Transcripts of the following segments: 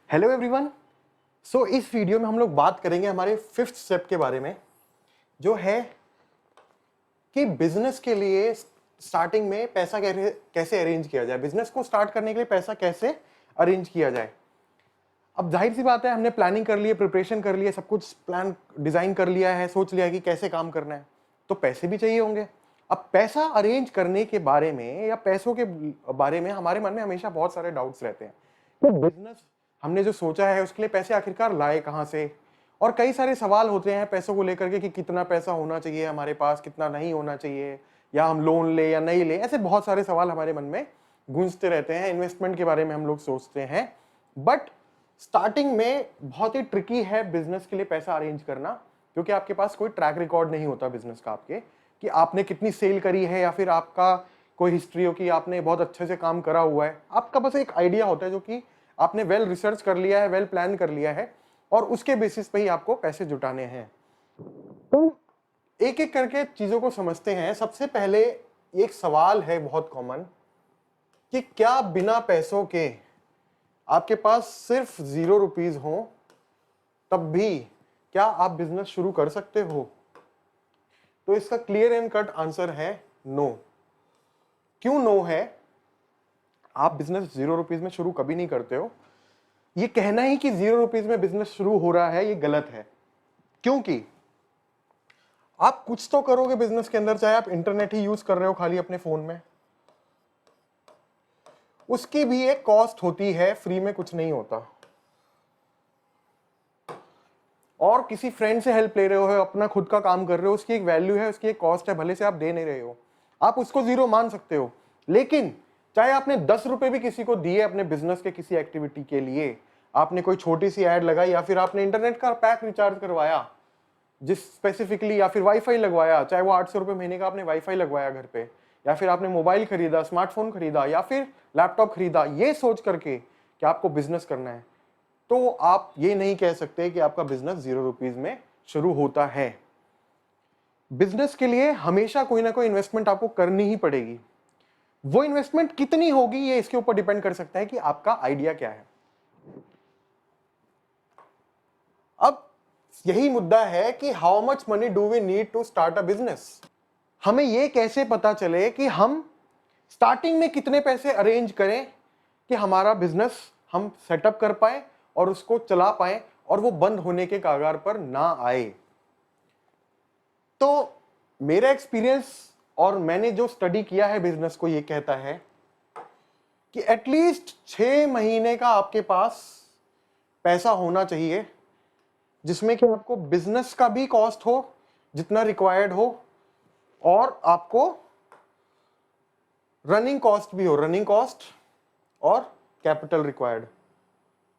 Hello everyone. सो इस video में हम लोग बात करेंगे हमारे फिफ्थ स्टेप के बारे में, जो है कि बिजनेस के लिए स्टार्टिंग में पैसा कैसे अरेंज किया जाए। बिजनेस को स्टार्ट करने के लिए पैसा कैसे अरेंज किया जाए। अब जाहिर सी बात है, हमने प्लानिंग कर ली है, प्रिपरेशन कर लिया, सब कुछ प्लान डिजाइन कर लिया है, सोच लिया है कि कैसे काम करना है, तो पैसे भी चाहिए होंगे। अब पैसा अरेंज करने के बारे में या पैसों के बारे में हमारे मन में हमेशा बहुत सारे डाउट्स रहते हैं। तो बिजनेस हमने जो सोचा है उसके लिए पैसे आखिरकार लाए कहां से, और कई सारे सवाल होते हैं पैसों को लेकर के कि कितना पैसा होना चाहिए हमारे पास, कितना नहीं होना चाहिए, या हम लोन ले या नहीं ले। ऐसे बहुत सारे सवाल हमारे मन में गूंजते रहते हैं। इन्वेस्टमेंट के बारे में हम लोग सोचते हैं, बट स्टार्टिंग में बहुत ही ट्रिकी है बिजनेस के लिए पैसा अरेंज करना, क्योंकि आपके पास कोई ट्रैक रिकॉर्ड नहीं होता बिजनेस का आपके, कि आपने कितनी सेल करी है या फिर आपका कोई हिस्ट्री हो कि आपने बहुत अच्छे से काम करा हुआ है। आपका बस एक आइडिया होता है जो कि आपने वेल रिसर्च कर लिया है, वेल प्लान कर लिया है, और उसके बेसिस पे ही आपको पैसे जुटाने हैं। तो एक एक करके चीजों को समझते हैं। सबसे पहले एक सवाल है बहुत कॉमन, कि क्या बिना पैसों के आपके पास सिर्फ ₹0 हो तब भी क्या आप बिजनेस शुरू कर सकते हो? तो इसका क्लियर एंड कट आंसर है नो। क्यों नो है? आप बिजनेस ₹0 में शुरू कभी नहीं करते हो। ये कहना ही कि ₹0 में बिजनेस शुरू हो रहा है, ये गलत है। क्योंकि आप कुछ तो करोगे बिजनेस के अंदर, चाहे आप इंटरनेट ही यूज कर रहे हो खाली अपने फोन में, उसकी भी एक कॉस्ट होती है, फ्री में कुछ नहीं होता। और किसी फ्रेंड से हेल्प ले रहे हो, अपना खुद का काम कर रहे हो, उसकी एक वैल्यू है, उसकी एक कॉस्ट है, भले से आप दे नहीं रहे हो, आप उसको जीरो मान सकते हो। लेकिन चाहे आपने ₹10 भी किसी को दिए अपने बिजनेस के किसी एक्टिविटी के लिए, आपने कोई छोटी सी एड लगाई, या फिर आपने इंटरनेट का पैक रिचार्ज करवाया जिस स्पेसिफिकली, या फिर वाईफाई लगवाया, चाहे वो ₹800 महीने का आपने वाईफाई लगवाया घर पे, या फिर आपने मोबाइल खरीदा, स्मार्टफोन खरीदा, या फिर लैपटॉप खरीदा, ये सोच करके कि आपको बिजनेस करना है, तो आप ये नहीं कह सकते कि आपका बिजनेस ₹0 में शुरू होता है। बिजनेस के लिए हमेशा कोई ना कोई इन्वेस्टमेंट आपको करनी ही पड़ेगी। वो इन्वेस्टमेंट कितनी होगी ये इसके ऊपर डिपेंड कर सकता है कि आपका आइडिया क्या है। अब यही मुद्दा है कि how much money do we need to start a business. हमें यह कैसे पता चले कि हम स्टार्टिंग में कितने पैसे अरेंज करें कि हमारा बिजनेस हम सेटअप कर पाए और उसको चला पाए और वो बंद होने के कगार पर ना आए। तो मेरा एक्सपीरियंस और मैंने जो स्टडी किया है बिजनेस को, ये कहता है कि एटलीस्ट 6 महीने का आपके पास पैसा होना चाहिए, जिसमें कि आपको बिजनेस का भी कॉस्ट हो जितना रिक्वायर्ड हो, और आपको रनिंग कॉस्ट भी हो, रनिंग कॉस्ट और कैपिटल रिक्वायर्ड।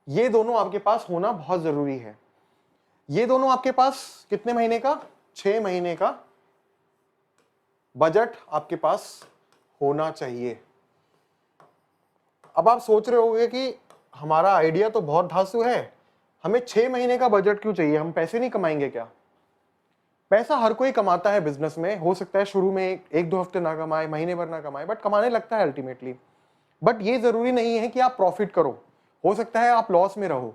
ये दोनों आपके पास होना बहुत जरूरी है। ये दोनों आपके पास कितने महीने का? 6 महीने का बजट आपके पास होना चाहिए। अब आप सोच रहे होंगे कि हमारा आइडिया तो बहुत धांसू है, हमें 6 महीने का बजट क्यों चाहिए, हम पैसे नहीं कमाएंगे क्या? पैसा हर कोई कमाता है बिजनेस में। हो सकता है शुरू में एक दो हफ्ते ना कमाए, महीने भर ना कमाए, बट कमाने लगता है अल्टीमेटली। बट ये जरूरी नहीं है कि आप प्रॉफिट करो, हो सकता है आप लॉस में रहो।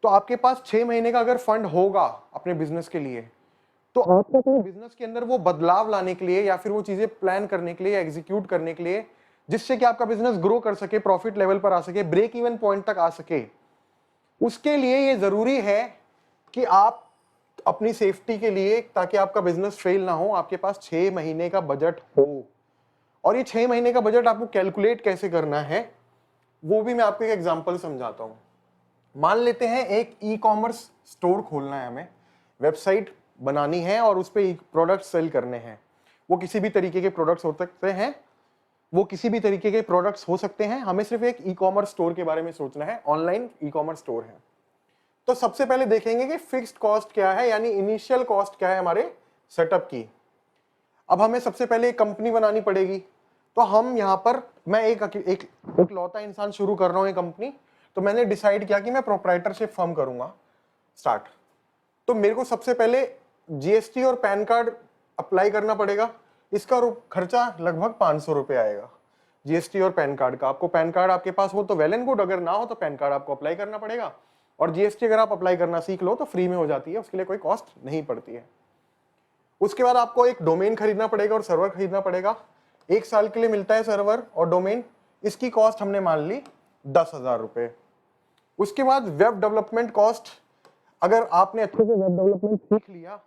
तो आपके पास 6 महीने का अगर फंड होगा अपने बिजनेस के लिए, तो आपको अपने बिजनेस के अंदर वो बदलाव लाने के लिए, या फिर वो चीजें प्लान करने के लिए, एग्जीक्यूट करने के लिए, जिससे कि आपका बिजनेस ग्रो कर सके, प्रॉफिट लेवल पर आ सके, ब्रेक इवन पॉइंट तक आ सके, उसके लिए ये जरूरी है कि आप अपनी सेफ्टी के लिए, ताकि आपका बिजनेस फेल ना हो, आपके पास 6 महीने का बजट हो। और ये 6 महीने का बजट आपको कैलकुलेट कैसे करना है, वो भी मैं आपको एक एग्जांपल समझाता हूं। मान लेते हैं एक ई कॉमर्स स्टोर खोलना है, हमें वेबसाइट बनानी है और उस पर प्रोडक्ट सेल करने हैं। वो किसी भी तरीके के प्रोडक्ट्स हो सकते हैं, वो किसी भी तरीके के प्रोडक्ट्स हो सकते हैं। हमें सिर्फ एक ई कॉमर्स स्टोर के बारे में सोचना है, ऑनलाइन ई कॉमर्स स्टोर है। तो सबसे पहले देखेंगे कि फिक्स्ड कॉस्ट क्या है, यानी इनिशियल कॉस्ट क्या है हमारे सेटअप की। अब हमें सबसे पहले एक कंपनी बनानी पड़ेगी। तो हम यहां पर, मैं एक लौता इंसान शुरू कर रहा हूं एक कंपनी, तो मैंने डिसाइड किया कि मैं प्रोप्राइटरशिप फर्म करूंगा स्टार्ट। तो मेरे को सबसे पहले जीएसटी और पैन कार्ड अप्लाई करना पड़ेगा। इसका खर्चा लगभग ₹500 आएगा। जीएसटी और पैन कार्ड का। आपको पैन कार्ड आपके पास हो तो वेल एंड गुड, अगर ना हो तो पैन कार्ड आपको अप्लाई करना पड़ेगा। और जीएसटी अगर आप अप्लाई करना सीख लो तो फ्री में हो जाती है, उसके लिए कोई कॉस्ट नहीं पड़ती है। उसके बाद आपको एक डोमेन खरीदना पड़ेगा और सर्वर खरीदना पड़ेगा। 1 साल के लिए मिलता है सर्वर और डोमेन। इसकी कॉस्ट हमने मान ली 10,000 रुपए। उसके बाद वेब डेवलपमेंट कॉस्ट, अगर आपने अच्छे से वेब डेवलपमेंट सीख लिया,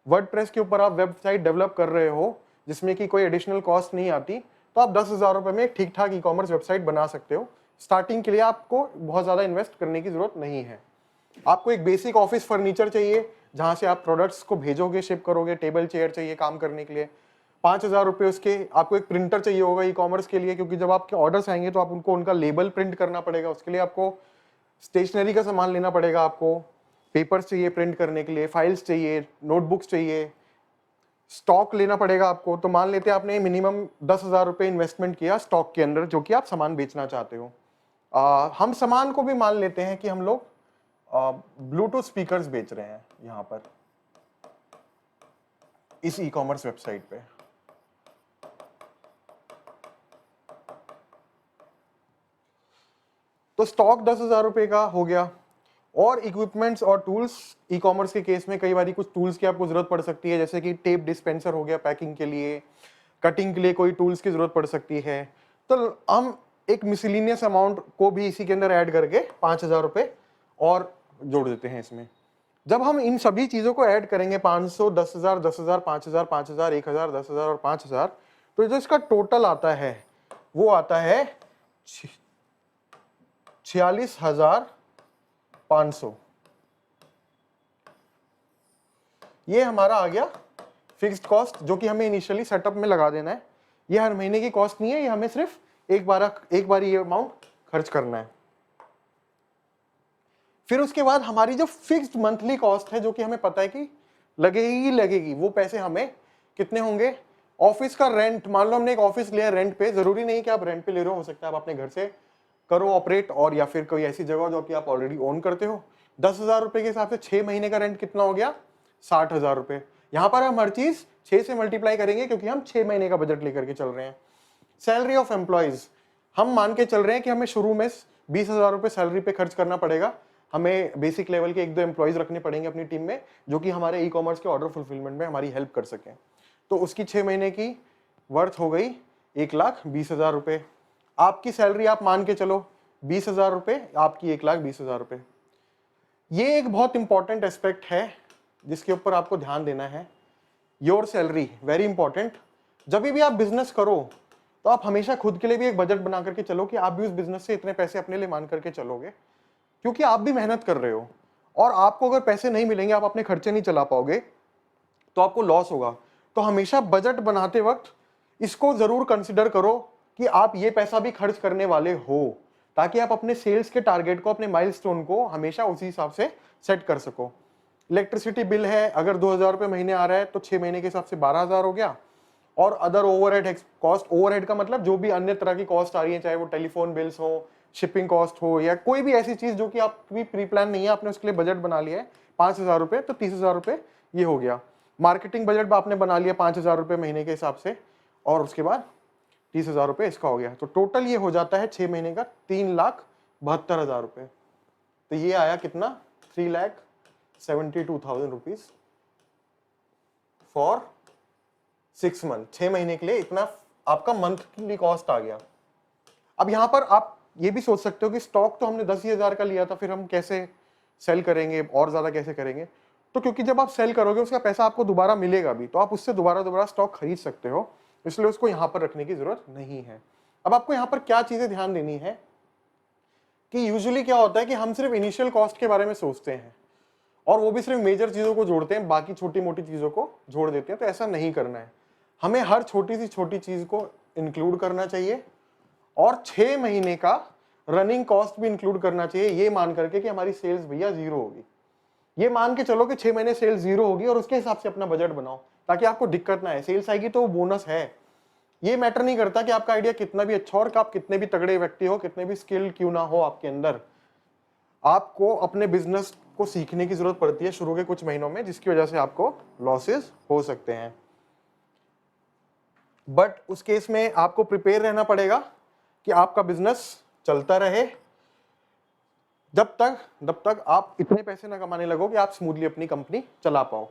वर्डप्रेस के ऊपर आप वेबसाइट डेवलप कर रहे हो जिसमें कि कोई एडिशनल कॉस्ट नहीं आती, तो आप 10,000 रुपए में ठीक ठाक ई कॉमर्स वेबसाइट बना सकते हो। स्टार्टिंग के लिए आपको बहुत ज्यादा इन्वेस्ट करने की जरूरत नहीं है। आपको एक बेसिक ऑफिस फर्नीचर चाहिए जहां से आप प्रोडक्ट्स को भेजोगे, शिप करोगे, टेबल चेयर चाहिए काम करने के लिए, 5,000 रुपए उसके। आपको एक प्रिंटर चाहिए होगा ई कॉमर्स के लिए, क्योंकि जब आपके ऑर्डर्स आएंगे तो आप उनको उनका लेबल प्रिंट करना पड़ेगा, उसके लिए आपको स्टेशनरी का सामान लेना पड़ेगा, आपको पेपर्स चाहिए प्रिंट करने के लिए, फाइल्स चाहिए, नोटबुक्स चाहिए, स्टॉक लेना पड़ेगा आपको। तो मान लेते हैं आपने मिनिमम 10,000 रुपए इन्वेस्टमेंट किया स्टॉक के अंदर, जो कि आप सामान बेचना चाहते हो। हम सामान को भी मान लेते हैं कि हम लोग ब्लूटूथ स्पीकर्स बेच रहे हैं यहां पर इस ई कॉमर्स वेबसाइट पे। तो स्टॉक 10,000 रुपए का हो गया। और इक्विपमेंट्स और टूल्स, ई कॉमर्स के केस में कई बार कुछ टूल्स की आपको जरूरत पड़ सकती है, जैसे कि टेप डिस्पेंसर हो गया पैकिंग के लिए, कटिंग के लिए कोई टूल्स की जरूरत पड़ सकती है। तो हम एक मिसलिनियस अमाउंट को भी इसी के अंदर ऐड करके 5,000 रुपए और जोड़ देते हैं इसमें। जब हम इन सभी चीजों को ऐड करेंगे 500, 10,000, 10,000, 5,000, 5,000, 1,000, 10,000 और 5,000, तो जो इसका टोटल आता है वो आता है 46,500। ये हमारा आ गया फिक्स्ड कॉस्ट, जो कि हमें इनिशियली सेटअप में लगा देना है। ये हर महीने की कॉस्ट नहीं है, ये हमें सिर्फ एक बार ये अमाउंट खर्च करना है। फिर उसके बाद हमारी जो फिक्स्ड मंथली कॉस्ट है, जो कि हमें पता है कि लगेगी, वो पैसे हमें कितने होंगे। ऑफिस का रेंट, मान लो हमने एक ऑफिस लिया रेंट पे, जरूरी नहीं कि आप रेंट पे ले रहे हो सकता है आप अपने घर से करो ऑपरेट, और या फिर कोई ऐसी जगह जो कि आप ऑलरेडी ओन करते हो। 10,000 रुपए के हिसाब से 6 महीने का रेंट कितना हो गया, 60,000 रुपए। यहां पर हम हर चीज 6 से मल्टीप्लाई करेंगे क्योंकि हम 6 महीने का बजट लेकर के चल रहे हैं। सैलरी ऑफ एम्प्लॉइज, हम मान के चल रहे हैं कि हमें शुरू में 20,000 रुपए सैलरी पे खर्च करना पड़ेगा। हमें बेसिक लेवल के 1-2 एम्प्लॉइज रखने पड़ेंगे अपनी टीम में, जो कि हमारे ई कॉमर्स के ऑर्डर फुलफिलमेंट में हमारी हेल्प कर सकें। तो उसकी 6 महीने की वर्थ हो गई 1,20,000 रुपए। आपकी सैलरी आप मान के चलो 20,000 रुपए, आपकी 1,20,000 रुपए। ये एक बहुत इंपॉर्टेंट एस्पेक्ट है जिसके ऊपर आपको ध्यान देना है। Your salary very important. जब भी आप बिजनेस करो तो आप हमेशा खुद के लिए भी एक बजट बना करके चलो कि आप भी उस बिजनेस से इतने पैसे अपने लिए मान करके चलोगे, क्योंकि आप भी मेहनत कर रहे हो। और आपको अगर पैसे नहीं मिलेंगे, आप अपने खर्चे नहीं चला पाओगे, तो आपको लॉस होगा। तो हमेशा बजट बनाते वक्त इसको जरूर कंसिडर करो कि आप ये पैसा भी खर्च करने वाले हो, ताकि आप अपने सेल्स के टारगेट को, अपने माइलस्टोन को हमेशा उसी हिसाब से सेट कर सको। इलेक्ट्रिसिटी बिल है, अगर 2,000 रुपए महीने आ रहा है तो 6 महीने के हिसाब से 12,000 हो गया। और अदर ओवरहेड कॉस्ट, ओवरहेड का मतलब जो भी अन्य तरह की कॉस्ट आ रही है, चाहे वो टेलीफोन बिल्स हो, शिपिंग कॉस्ट हो, या कोई भी ऐसी चीज जो कि आपकी प्री प्लान नहीं है, आपने उसके लिए बजट बना लिया है 5,000 रुपए, तो 30,000 रुपए ये हो गया। मार्केटिंग बजट आपने बना लिया 5,000 रुपए महीने के हिसाब से, और उसके बाद 30,000 रुपए इसका हो गया। तो टोटल ये हो जाता है 6 महीने का 3,72,000 रुपए। तो ये आया कितना, 3,72,000 रुपीज फॉर 6 मंथ। 6 महीने के लिए इतना आपका मंथली कॉस्ट आ गया। अब यहां पर आप ये भी सोच सकते हो कि स्टॉक तो हमने 10,000 का लिया था, फिर हम कैसे सेल करेंगे, और ज्यादा कैसे करेंगे। तो क्योंकि जब आप सेल करोगे उसका पैसा आपको दोबारा मिलेगा भी, तो आप उससे दोबारा स्टॉक खरीद सकते हो, इसलिए उसको यहां पर रखने की जरूरत नहीं है। अब आपको यहां पर क्या चीजें ध्यान देनी है कि यूजुअली क्या होता है कि हम सिर्फ इनिशियल कॉस्ट के बारे में सोचते हैं, और वो भी सिर्फ मेजर चीजों को जोड़ते हैं, बाकी छोटी मोटी चीजों को जोड़ देते हैं। तो ऐसा नहीं करना है, हमें हर छोटी सी छोटी चीज को इंक्लूड करना चाहिए, और 6 महीने का रनिंग कॉस्ट भी इंक्लूड करना चाहिए, ये मान करके कि हमारी सेल्स भैया 0 होगी। ये मान के चलो कि 6 महीने सेल्स 0 होगी, और उसके हिसाब से अपना बजट बनाओ ताकि आपको दिक्कत ना आए। सेल्स आएगी तो वो बोनस है। ये मैटर नहीं करता कि आपका आइडिया कितना भी अच्छा हो और आप कितने भी तगड़े व्यक्ति हो, कितने भी स्किल क्यों ना हो आपके अंदर, आपको अपने बिजनेस को सीखने की जरूरत पड़ती है शुरू के कुछ महीनों में, जिसकी वजह से आपको लॉसेस हो सकते हैं। बट उस केस में आपको प्रिपेयर रहना पड़ेगा कि आपका बिजनेस चलता रहे जब तक आप इतने पैसे ना कमाने लगो कि आप स्मूथली अपनी कंपनी चला पाओ।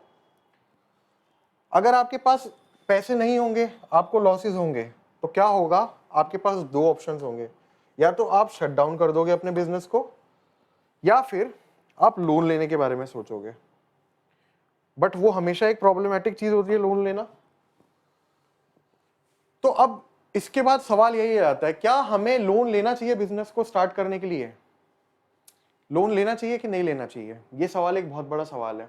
अगर आपके पास पैसे नहीं होंगे, आपको लॉसेस होंगे, तो क्या होगा? आपके पास दो ऑप्शंस होंगे, या तो आप शट डाउन कर दोगे अपने बिजनेस को, या फिर आप लोन लेने के बारे में सोचोगे। बट वो हमेशा एक प्रॉब्लमेटिक चीज होती है, लोन लेना। तो अब इसके बाद सवाल यही आता है, क्या हमें लोन लेना चाहिए बिजनेस को स्टार्ट करने के लिए? लोन लेना चाहिए कि नहीं लेना चाहिए? ये सवाल एक बहुत बड़ा सवाल है।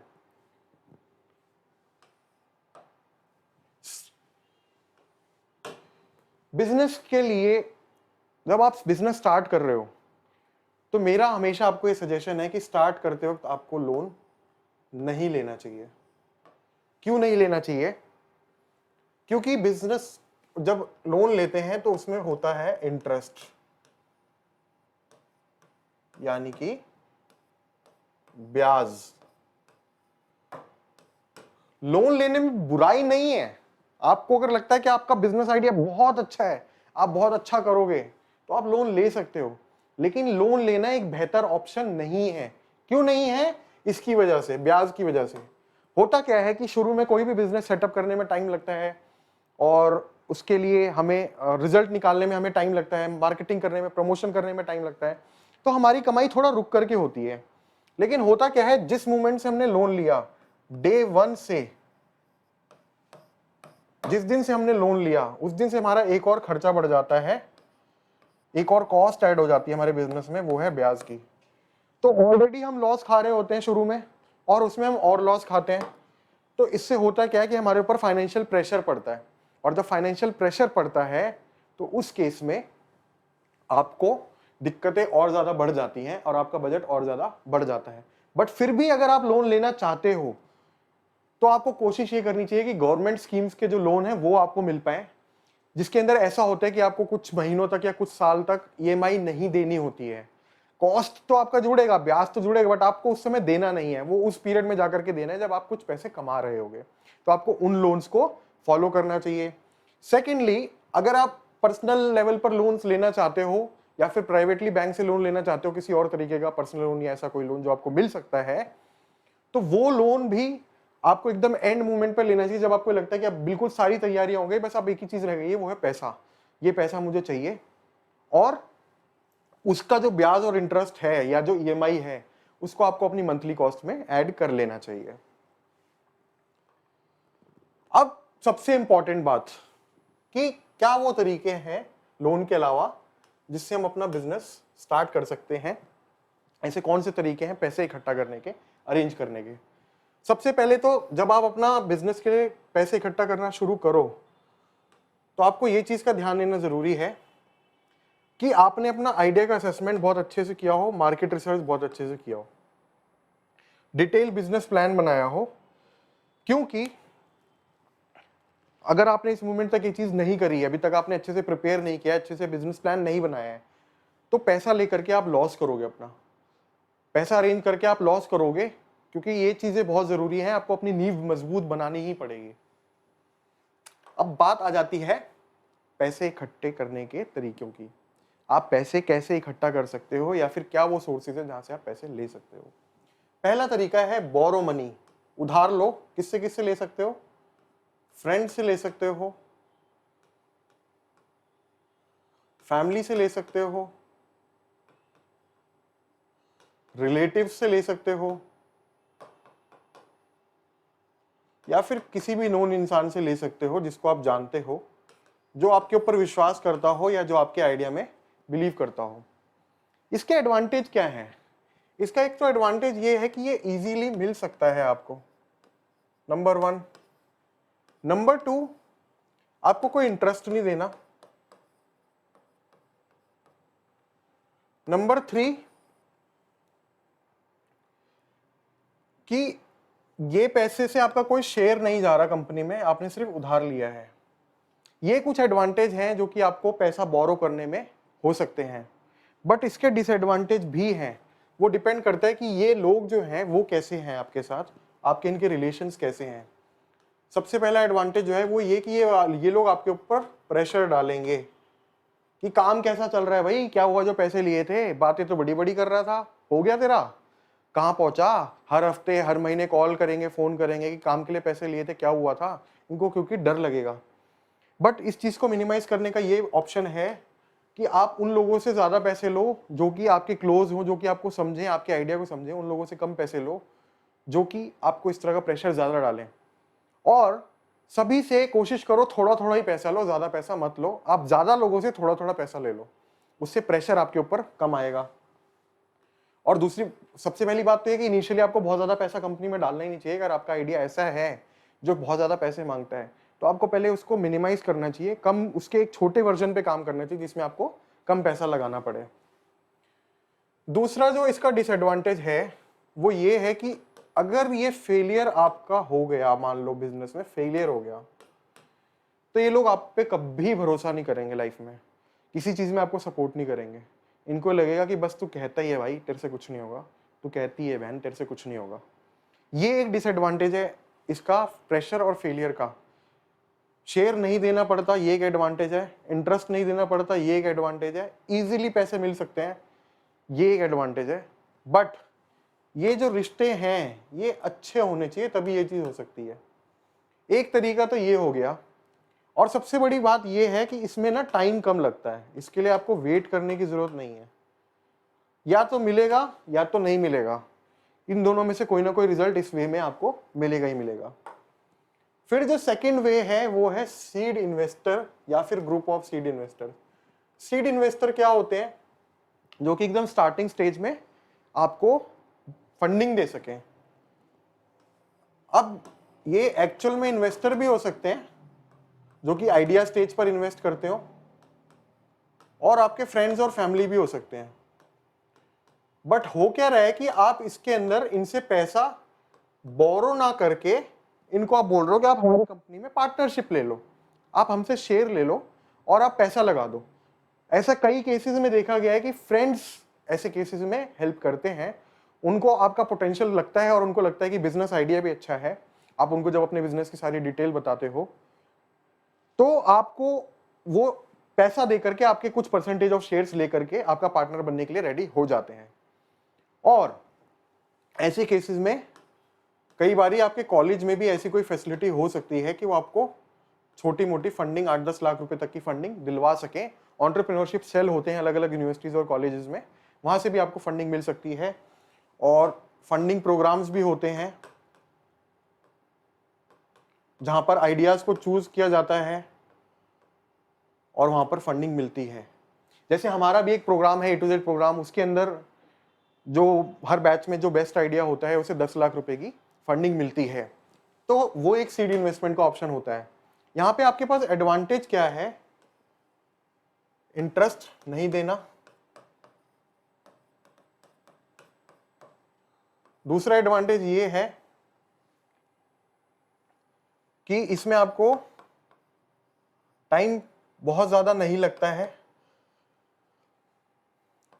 बिजनेस के लिए जब आप बिजनेस स्टार्ट कर रहे हो, तो मेरा हमेशा आपको ये सजेशन है कि स्टार्ट करते वक्त आपको लोन नहीं लेना चाहिए। क्यों नहीं लेना चाहिए? क्योंकि बिजनेस जब लोन लेते हैं तो उसमें होता है इंटरेस्ट, यानी कि ब्याज। लोन लेने में बुराई नहीं है। आपको अगर लगता है कि आपका बिजनेस आइडिया बहुत अच्छा है, आप बहुत अच्छा करोगे, तो आप लोन ले सकते हो। लेकिन लोन लेना एक बेहतर ऑप्शन नहीं है। क्यों नहीं है? इसकी वजह से, ब्याज की वजह से। होता क्या है कि शुरू में कोई भी बिजनेस सेटअप करने में टाइम लगता है, और उसके लिए हमें रिजल्ट निकालने में हमें टाइम लगता है, मार्केटिंग करने में, प्रमोशन करने में टाइम लगता है, तो हमारी कमाई थोड़ा रुक करके होती है। लेकिन होता क्या है, जिस मोमेंट से हमने लोन लिया, डे वन से, जिस दिन से हमने लोन लिया, उस दिन से हमारा एक और खर्चा बढ़ जाता है, एक और कॉस्ट ऐड हो जाती है हमारे बिजनेस में, वो है ब्याज की। तो ऑलरेडी हम लॉस खा रहे होते हैं शुरू में, और उसमें हम और लॉस खाते हैं। तो इससे होता क्या है कि हमारे ऊपर फाइनेंशियल प्रेशर पड़ता है, और जब फाइनेंशियल प्रेशर पड़ता है तो उस केस में आपको दिक्कतें और ज्यादा बढ़ जाती हैं, और आपका बजट और ज्यादा बढ़ जाता है। बट फिर भी अगर आप लोन लेना चाहते हो, तो आपको कोशिश ये करनी चाहिए कि गवर्नमेंट स्कीम्स के जो लोन है वो आपको मिल पाए, जिसके अंदर ऐसा होता है कि आपको कुछ महीनों तक या कुछ साल तक ईएमआई नहीं देनी होती है। कॉस्ट तो आपका जुड़ेगा, ब्याज तो जुड़ेगा, बट आपको उस समय देना नहीं है, वो उस पीरियड में जाकर के देना है जब आप कुछ पैसे कमा रहे होगे। तो आपको उन लोन्स को फॉलो करना चाहिए। सेकेंडली, अगर आप पर्सनल लेवल पर लोन्स लेना चाहते हो, या फिर प्राइवेटली बैंक से लोन लेना चाहते हो, किसी और तरीके का पर्सनल लोन या ऐसा कोई लोन जो आपको मिल सकता है, तो वो लोन भी आपको एकदम एंड मोमेंट पर लेना चाहिए, जब आपको लगता है कि अब बिल्कुल सारी तैयारियां हो गई, बस अब एक ही चीज रह गई है, वो है पैसा। ये पैसा मुझे चाहिए, और उसका जो ब्याज और इंटरेस्ट है या जो ईएमआई है, उसको आपको अपनी मंथली कॉस्ट में ऐड कर लेना चाहिए। अब सबसे इंपॉर्टेंट बात, कि क्या वो तरीके हैं लोन के अलावा जिससे हम अपना बिजनेस स्टार्ट कर सकते हैं? ऐसे कौन से तरीके हैं पैसे इकट्ठा करने के, अरेंज करने के? सबसे पहले तो जब आप अपना बिजनेस के लिए पैसे इकट्ठा करना शुरू करो, तो आपको ये चीज का ध्यान देना जरूरी है कि आपने अपना आइडिया का असेसमेंट बहुत अच्छे से किया हो, मार्केट रिसर्च बहुत अच्छे से किया हो, डिटेल बिजनेस प्लान बनाया हो। क्योंकि अगर आपने इस मोमेंट तक ये चीज नहीं करी है, अभी तक आपने अच्छे से प्रिपेयर नहीं किया, अच्छे से बिजनेस प्लान नहीं बनाया है, तो पैसा लेकर के आप लॉस करोगे, अपना पैसा अरेंज करके आप लॉस करोगे। क्योंकि ये चीजें बहुत जरूरी हैं, आपको अपनी नींव मजबूत बनानी ही पड़ेगी। अब बात आ जाती है पैसे इकट्ठे करने के तरीकों की। आप पैसे कैसे इकट्ठा कर सकते हो, या फिर क्या वो सोर्सेज है जहां से आप पैसे ले सकते हो? पहला तरीका है बोरो मनी, उधार लो। किससे किससे ले सकते हो? फ्रेंड से ले सकते हो, फैमिली से ले सकते हो, रिलेटिव से ले सकते हो, या फिर किसी भी नोन इंसान से ले सकते हो जिसको आप जानते हो, जो आपके ऊपर विश्वास करता हो, या जो आपके आइडिया में बिलीव करता हो। इसके एडवांटेज क्या है? इसका एक तो एडवांटेज ये है कि ये इजीली मिल सकता है आपको, नंबर वन। नंबर टू, आपको कोई इंटरेस्ट नहीं देना। नंबर थ्री, कि ये पैसे से आपका कोई शेयर नहीं जा रहा कंपनी में, आपने सिर्फ उधार लिया है। ये कुछ एडवांटेज हैं जो कि आपको पैसा बोरो करने में हो सकते हैं। बट इसके डिसएडवांटेज भी हैं। वो डिपेंड करता है कि ये लोग जो हैं वो कैसे हैं आपके साथ, आपके इनके रिलेशंस कैसे हैं। सबसे पहला एडवांटेज जो है वो ये कि ये लोग आपके ऊपर प्रेशर डालेंगे। कि काम कैसा चल रहा है भाई, क्या हुआ जो पैसे लिए थे, बातें तो बड़ी बड़ी कर रहा था, हो गया तेरा, कहाँ पहुंचा। हर हफ्ते हर महीने कॉल करेंगे, फोन करेंगे कि काम के लिए पैसे लिए थे, क्या हुआ था, इनको क्योंकि डर लगेगा। बट इस चीज को मिनिमाइज करने का ये ऑप्शन है कि आप उन लोगों से ज्यादा पैसे लो जो कि आपके क्लोज हो, जो कि आपको समझें, आपके आइडिया को समझें। उन लोगों से कम पैसे लो जो कि आपको इस तरह का प्रेशर ज्यादा डालें। और सभी से कोशिश करो थोड़ा थोड़ा ही पैसा लो, ज्यादा पैसा मत लो। आप ज्यादा लोगों से थोड़ा थोड़ा पैसा ले लो, उससे प्रेशर आपके ऊपर कम आएगा। और दूसरी सबसे पहली बात तो ये कि इनिशियली आपको बहुत ज्यादा पैसा कंपनी में डालना ही नहीं चाहिए। अगर आपका आइडिया ऐसा है जो बहुत ज्यादा पैसे मांगता है, तो आपको पहले उसको मिनिमाइज करना चाहिए, कम उसके एक छोटे वर्जन पे काम करना चाहिए जिसमें आपको कम पैसा लगाना पड़े। दूसरा जो इसका डिसएडवांटेज है वो ये है कि अगर ये फेलियर आपका हो गया, मान लो बिजनेस में फेलियर हो गया, तो ये लोग आप पे कभी भरोसा नहीं करेंगे लाइफ में, किसी चीज में आपको सपोर्ट नहीं करेंगे। इनको लगेगा कि बस तू कहता ही है भाई, तेरे से कुछ नहीं होगा, तू कहती है बहन, तेरे से कुछ नहीं होगा। ये एक डिसएडवांटेज है इसका, प्रेशर और फेलियर का। शेयर नहीं देना पड़ता, ये एक एडवांटेज है। इंटरेस्ट नहीं देना पड़ता, ये एक एडवांटेज है। इजीली पैसे मिल सकते हैं, ये एक एडवांटेज है। बट ये जो रिश्ते हैं ये अच्छे होने चाहिए, तभी ये चीज हो सकती है। एक तरीका तो ये हो गया। और सबसे बड़ी बात ये है कि इसमें ना टाइम कम लगता है, इसके लिए आपको वेट करने की जरूरत नहीं है। या तो मिलेगा या तो नहीं मिलेगा, इन दोनों में से कोई ना कोई रिजल्ट इस वे में आपको मिलेगा ही मिलेगा। फिर जो सेकंड वे है वो है सीड इन्वेस्टर या फिर group of seed investor. Seed investor क्या होते हैं? जो कि एकदम स्टार्टिंग स्टेज में आपको फंडिंग दे सकें। अब ये एक्चुअल में इन्वेस्टर भी हो सकते हैं जो कि आइडिया स्टेज पर इन्वेस्ट करते हो, और आपके फ्रेंड्स और फैमिली भी हो सकते हैं। बट हो क्या रहा है कि आप इसके अंदर इनसे पैसा बोरो ना करके इनको आप बोल रहे हो कि आप हमारी कंपनी में पार्टनरशिप ले लो, आप हमसे शेयर ले लो और आप पैसा लगा दो। ऐसा कई केसेस में देखा गया है कि फ्रेंड्स ऐसे केसेस में हेल्प करते हैं। उनको आपका पोटेंशियल लगता है और उनको लगता है कि बिजनेस आइडिया भी अच्छा है। आप उनको जब अपने बिजनेस की सारी डिटेल बताते हो तो आपको वो पैसा देकर के आपके कुछ परसेंटेज ऑफ शेयर्स लेकर के आपका पार्टनर बनने के लिए रेडी हो जाते हैं। और ऐसे केसेस में कई बारी आपके कॉलेज में भी ऐसी कोई फैसिलिटी हो सकती है कि वो आपको छोटी मोटी फंडिंग 8-10 लाख रुपए तक की फंडिंग दिलवा सके। एंटरप्रेन्योरशिप सेल होते हैं अलग अलग यूनिवर्सिटीज और कॉलेजेस में, वहां से भी आपको फंडिंग मिल सकती है। और फंडिंग प्रोग्राम्स भी होते हैं जहां पर आइडियाज को चूज किया जाता है और वहां पर फंडिंग मिलती है। जैसे हमारा भी एक प्रोग्राम है A to Z प्रोग्राम, उसके अंदर जो हर बैच में जो बेस्ट आइडिया होता है उसे 10 लाख रुपए की फंडिंग मिलती है। तो वो एक सीड इन्वेस्टमेंट का ऑप्शन होता है। यहां पे आपके पास एडवांटेज क्या है? इंटरेस्ट नहीं देना। दूसरा एडवांटेज ये है कि इसमें आपको टाइम बहुत ज्यादा नहीं लगता है।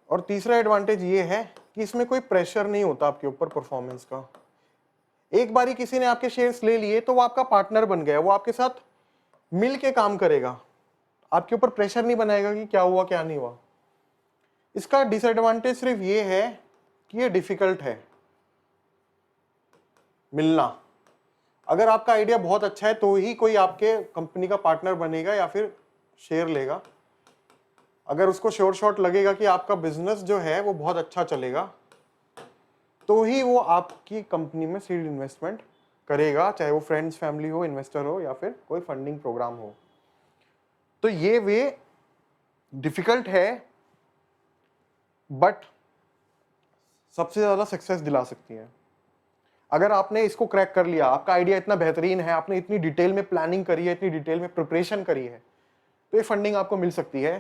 और तीसरा एडवांटेज ये है कि इसमें कोई प्रेशर नहीं होता आपके ऊपर परफॉर्मेंस का। एक बारी किसी ने आपके शेयर्स ले लिए तो वो आपका पार्टनर बन गया, वो आपके साथ मिल के काम करेगा, आपके ऊपर प्रेशर नहीं बनाएगा कि क्या हुआ क्या नहीं हुआ। इसका डिसएडवांटेज सिर्फ ये है कि ये डिफिकल्ट है मिलना। अगर आपका आइडिया बहुत अच्छा है तो ही कोई आपके कंपनी का पार्टनर बनेगा या फिर शेयर लेगा। अगर उसको श्योर शॉट लगेगा कि आपका बिजनेस जो है वो बहुत अच्छा चलेगा तो ही वो आपकी कंपनी में सीड इन्वेस्टमेंट करेगा, चाहे वो फ्रेंड्स फैमिली हो, इन्वेस्टर हो या फिर कोई फंडिंग प्रोग्राम हो। तो ये वे डिफिकल्ट है बट सबसे ज्यादा सक्सेस दिला सकती है। अगर आपने इसको क्रैक कर लिया, आपका आइडिया इतना बेहतरीन है, आपने इतनी डिटेल में प्लानिंग करी है, इतनी डिटेल में प्रिपरेशन करी है, तो ये फंडिंग आपको मिल सकती है,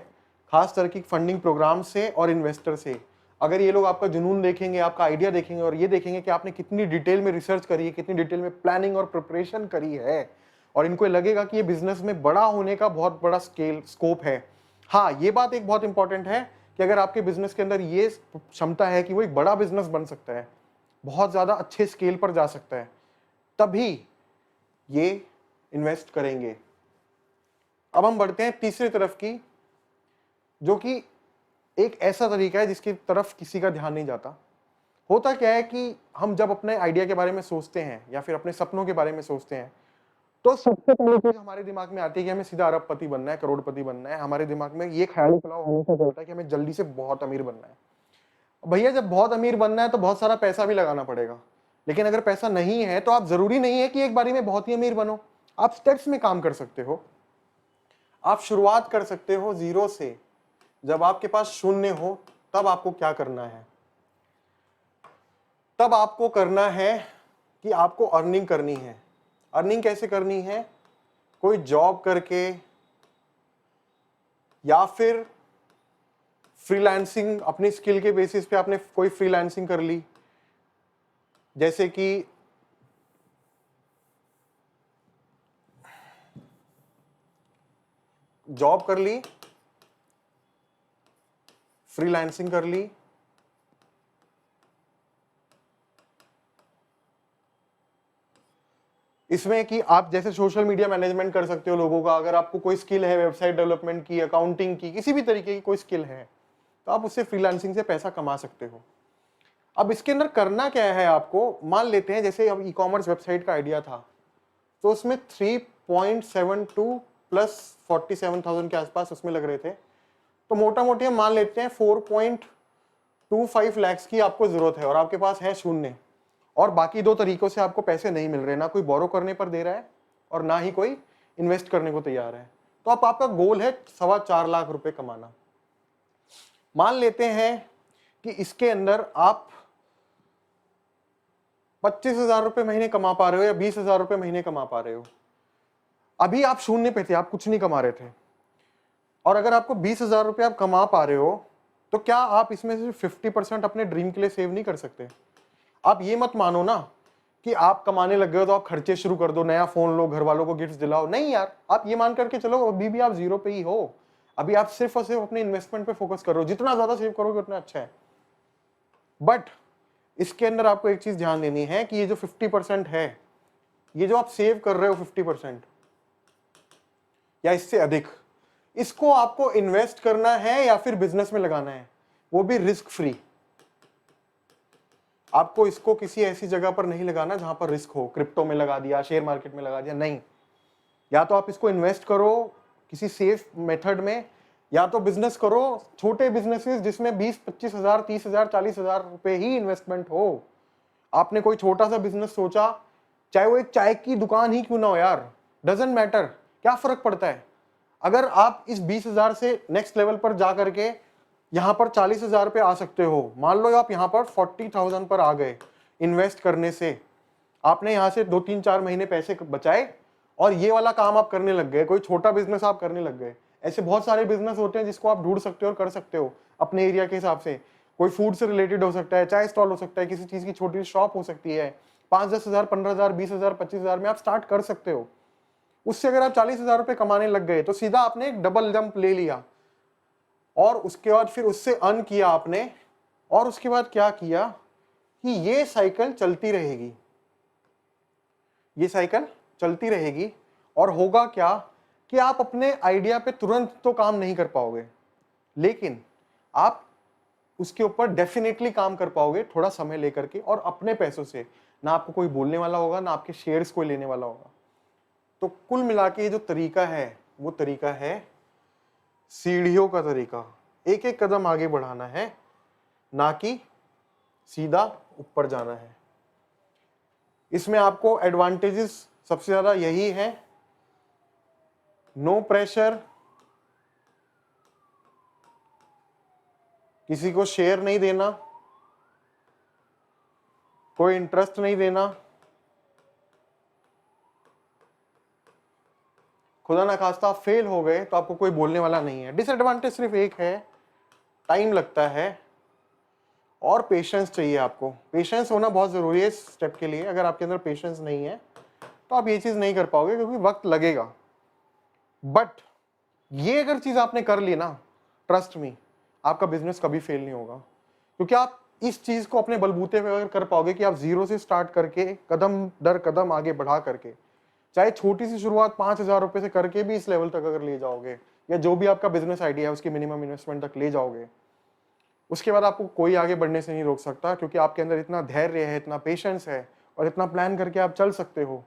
खास तरह की फंडिंग प्रोग्राम से और इन्वेस्टर से। अगर ये लोग आपका जुनून देखेंगे, आपका आइडिया देखेंगे और ये देखेंगे कि आपने कितनी डिटेल में रिसर्च करी है, कितनी डिटेल में प्लानिंग और प्रिपरेशन करी है, और इनको लगेगा कि ये बिजनेस में बड़ा होने का बहुत बड़ा स्कोप है। हाँ, ये बात एक बहुत इंपॉर्टेंट है कि अगर आपके बिजनेस के अंदर ये क्षमता है कि वो एक बड़ा बिजनेस बन सकता है, बहुत ज्यादा अच्छे स्केल पर जा सकता है, तभी ये इन्वेस्ट करेंगे। अब हम बढ़ते हैं तीसरी तरफ की, जो कि एक ऐसा तरीका है जिसकी तरफ किसी का ध्यान नहीं जाता। होता क्या है कि हम जब अपने आइडिया के बारे में सोचते हैं या फिर अपने सपनों के बारे में सोचते हैं, तो सबसे पहली चीज हमारे दिमाग में आती है कि हमें सीधा अरबपति बनना है, करोड़पति बनना है। हमारे दिमाग में ये ख्याल पुलाव हमेशा चलता है कि हमें जल्दी से बहुत अमीर बनना है। भैया जब बहुत अमीर बनना है तो बहुत सारा पैसा भी लगाना पड़ेगा, लेकिन अगर पैसा नहीं है तो आप जरूरी नहीं है कि एक बारी में बहुत ही अमीर बनो। आप स्टेप्स में काम कर सकते हो। आप शुरुआत कर सकते हो जीरो से। जब आपके पास शून्य हो तब आपको क्या करना है? तब आपको करना है कि आपको अर्निंग करनी है। अर्निंग कैसे करनी है? कोई जॉब करके या फिर फ्रीलांसिंग, अपनी स्किल के बेसिस पे आपने कोई फ्रीलांसिंग कर ली, जैसे कि जॉब कर ली, फ्रीलांसिंग कर ली, इसमें कि आप जैसे सोशल मीडिया मैनेजमेंट कर सकते हो लोगों का। अगर आपको कोई स्किल है वेबसाइट डेवलपमेंट की, अकाउंटिंग की, किसी भी तरीके की कोई स्किल है, तो आप उससे फ्रीलांसिंग से पैसा कमा सकते हो। अब इसके अंदर करना क्या है आपको? मान लेते हैं जैसे अब ई कॉमर्स वेबसाइट का आइडिया था, तो उसमें 3.72 प्लस 47,000 के आसपास उसमें लग रहे थे। तो मोटा मोटी हम मान लेते हैं 4.25 लैक्स की आपको जरूरत है और आपके पास है शून्य, और बाकी दो तरीकों से आपको पैसे नहीं मिल रहे, ना कोई बोरो करने पर दे रहा है और ना ही कोई इन्वेस्ट करने को तैयार है। तो अब आपका गोल है 4.25 लाख रुपए कमाना। मान लेते हैं कि इसके अंदर आप 25,000 रुपए महीने कमा पा रहे हो या 20,000 रुपए महीने कमा पा रहे हो। अभी आप शून्य पे थे, आप कुछ नहीं कमा रहे थे, और अगर आपको 20,000 रुपए आप कमा पा रहे हो, तो क्या आप इसमें से 50% अपने ड्रीम के लिए सेव नहीं कर सकते? आप ये मत मानो ना कि आप कमाने लग गए हो तो आप खर्चे शुरू कर दो, नया फोन लो, घर वालों को गिफ्ट दिलाओ। नहीं यार, आप ये मान करके चलो अभी भी आप जीरो पे ही हो। अभी आप सिर्फ और सिर्फ अपने इन्वेस्टमेंट पे फोकस कर रहे हो। जितना ज्यादा सेव करोगे उतना अच्छा है। बट इसके अंदर आपको एक चीज ध्यान देनी है कि ये जो 50% है, ये जो आप सेव कर रहे हो 50% या इससे अधिक, इसको आपको इन्वेस्ट करना है या फिर बिजनेस में लगाना है, वो भी रिस्क फ्री। आपको इसको किसी ऐसी जगह पर नहीं लगाना जहां पर रिस्क हो, क्रिप्टो में लगा दिया, शेयर मार्केट में लगा दिया, नहीं। या तो आप इसको इन्वेस्ट करो किसी सेफ मेथड में, या तो बिजनेस करो, छोटे बिजनेसेस जिसमें 20-25 हजार, 30 हजार, 40 हजार रुपए ही इन्वेस्टमेंट हो। आपने कोई छोटा सा बिजनेस सोचा, चाहे वो एक चाय की दुकान ही क्यों ना हो यार, डजेंट मैटर, क्या फर्क पड़ता है। अगर आप इस 20,000 से नेक्स्ट लेवल पर जा करके यहां पर 40,000 पे आ सकते हो, मान लो आप यहां पर 40,000 पर आ गए इन्वेस्ट करने से, आपने यहां से 2-3-4 महीने पैसे बचाए और ये वाला काम आप करने लग गए, कोई छोटा बिजनेस आप करने लग गए। ऐसे बहुत सारे बिजनेस होते हैं जिसको आप ढूंढ सकते हो और कर सकते हो अपने एरिया के हिसाब से। कोई फूड से रिलेटेड हो सकता है, चाय स्टॉल हो सकता है, किसी चीज की छोटी शॉप हो सकती है। 5-10 हजार, 15,000, 20,000, 25,000 में आप स्टार्ट कर सकते हो। उससे अगर आप 40,000 रुपए कमाने लग गए तो सीधा आपने एक डबल जंप ले लिया, और उसके बाद फिर उससे अर्न किया आपने, और उसके बाद क्या किया कि ये साइकिल चलती रहेगी, ये साइकिल चलती रहेगी। और होगा क्या कि आप अपने आइडिया पे तुरंत तो काम नहीं कर पाओगे, लेकिन आप उसके ऊपर डेफिनेटली काम कर पाओगे थोड़ा समय लेकर के और अपने पैसों से। ना आपको कोई बोलने वाला होगा, ना आपके शेयर्स कोई लेने वाला होगा। तो कुल मिला के ये जो तरीका है वो तरीका है सीढ़ियों का तरीका। एक एक कदम आगे बढ़ाना है, ना कि सीधा ऊपर जाना है। इसमें आपको एडवांटेजेस सबसे ज्यादा यही है, नो प्रेशर, किसी को शेयर नहीं देना, कोई इंटरेस्ट नहीं देना, खुदा ना खास्ता आप फेल हो गए तो आपको कोई बोलने वाला नहीं है। डिसएडवांटेज सिर्फ एक है, टाइम लगता है और पेशेंस चाहिए आपको। पेशेंस होना बहुत जरूरी है इस स्टेप के लिए। अगर आपके अंदर पेशेंस नहीं है तो आप ये चीज नहीं कर पाओगे, क्योंकि वक्त लगेगा। बट ये अगर चीज आपने कर ली ना, ट्रस्ट मी, आपका बिजनेस कभी फेल नहीं होगा। क्योंकि आप इस चीज को अपने बलबूते पे अगर कर पाओगे कि आप जीरो से स्टार्ट करके कदम दर कदम आगे बढ़ा करके, चाहे छोटी सी शुरुआत 5,000 रुपए से करके भी इस लेवल तक अगर ले जाओगे, या जो भी आपका बिजनेस आइडिया है उसकी मिनिमम इन्वेस्टमेंट तक ले जाओगे, उसके बाद आपको कोई आगे बढ़ने से नहीं रोक सकता, क्योंकि आपके अंदर इतना धैर्य है, इतना पेशेंस है और इतना प्लान करके आप चल सकते हो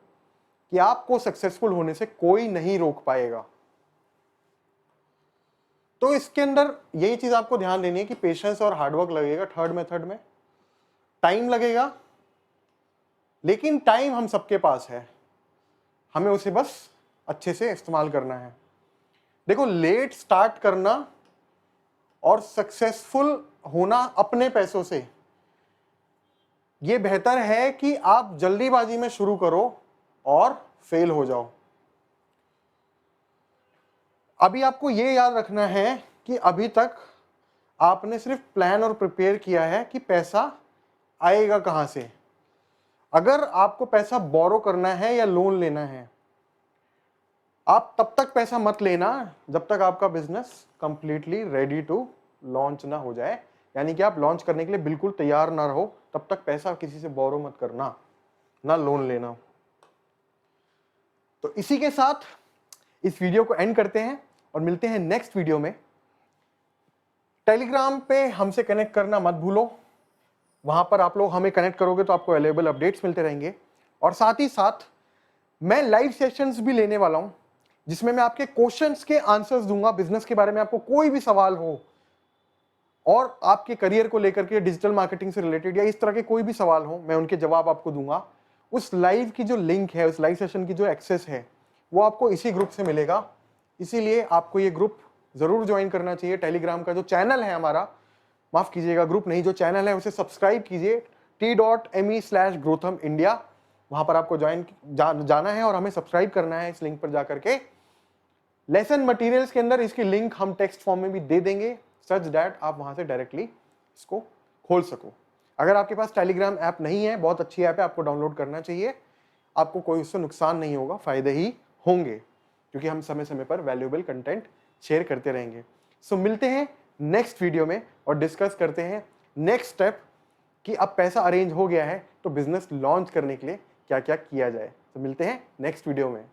कि आपको सक्सेसफुल होने से कोई नहीं रोक पाएगा। तो इसके अंदर यही चीज आपको ध्यान देनी है कि पेशेंस और हार्डवर्क लगेगा। थर्ड मेथड में टाइम लगेगा, लेकिन टाइम हम सबके पास है, हमें उसे बस अच्छे से इस्तेमाल करना है। देखो, लेट स्टार्ट करना और सक्सेसफुल होना अपने पैसों से, यह बेहतर है कि आप जल्दीबाजी में शुरू करो और फेल हो जाओ। अभी आपको यह याद रखना है कि अभी तक आपने सिर्फ प्लान और प्रिपेयर किया है कि पैसा आएगा कहां से। अगर आपको पैसा बोरो करना है या लोन लेना है, आप तब तक पैसा मत लेना जब तक आपका business completely ready to launch ना हो जाए, यानी कि आप लॉन्च करने के लिए बिल्कुल तैयार ना रहो, तब तक पैसा किसी से बोरो मत करना, ना लोन लेना। तो इसी के साथ इस वीडियो को एंड करते हैं और मिलते हैं नेक्स्ट वीडियो में। टेलीग्राम पे हमसे कनेक्ट करना मत भूलो, वहां पर आप लोग हमें कनेक्ट करोगे तो आपको अवेलेबल अपडेट्स मिलते रहेंगे। और साथ ही साथ मैं लाइव सेशंस भी लेने वाला हूं, जिसमें मैं आपके क्वेश्चंस के आंसर्स दूंगा। बिजनेस के बारे में आपको कोई भी सवाल हो और आपके करियर को लेकर के, डिजिटल मार्केटिंग से रिलेटेड या इस तरह के कोई भी सवाल हो, मैं उनके जवाब आपको दूंगा। उस लाइव की जो लिंक है, उस लाइव सेशन की जो एक्सेस है, वो आपको इसी ग्रुप से मिलेगा। इसीलिए आपको ये ग्रुप जरूर ज्वाइन करना चाहिए। टेलीग्राम का जो चैनल है हमारा, माफ कीजिएगा ग्रुप नहीं, जो चैनल है उसे सब्सक्राइब कीजिए, t.me/growtham-india। वहां पर आपको जाना है और हमें सब्सक्राइब करना है इस लिंक पर जाकर के। लेसन मटेरियल्स के अंदर इसकी लिंक हम टेक्स्ट फॉर्म में भी दे देंगे, सच दैट आप वहां से डायरेक्टली इसको खोल सको। अगर आपके पास टेलीग्राम ऐप नहीं है, बहुत अच्छी ऐप है, आपको डाउनलोड करना चाहिए। आपको कोई उससे नुकसान नहीं होगा, फायदे ही होंगे, क्योंकि हम समय समय पर वैल्यूएबल कंटेंट शेयर करते रहेंगे। सो मिलते हैं नेक्स्ट वीडियो में और डिस्कस करते हैं नेक्स्ट स्टेप कि अब पैसा अरेंज हो गया है तो बिजनेस लॉन्च करने के लिए क्या क्या किया जाए। तो मिलते हैं नेक्स्ट वीडियो में।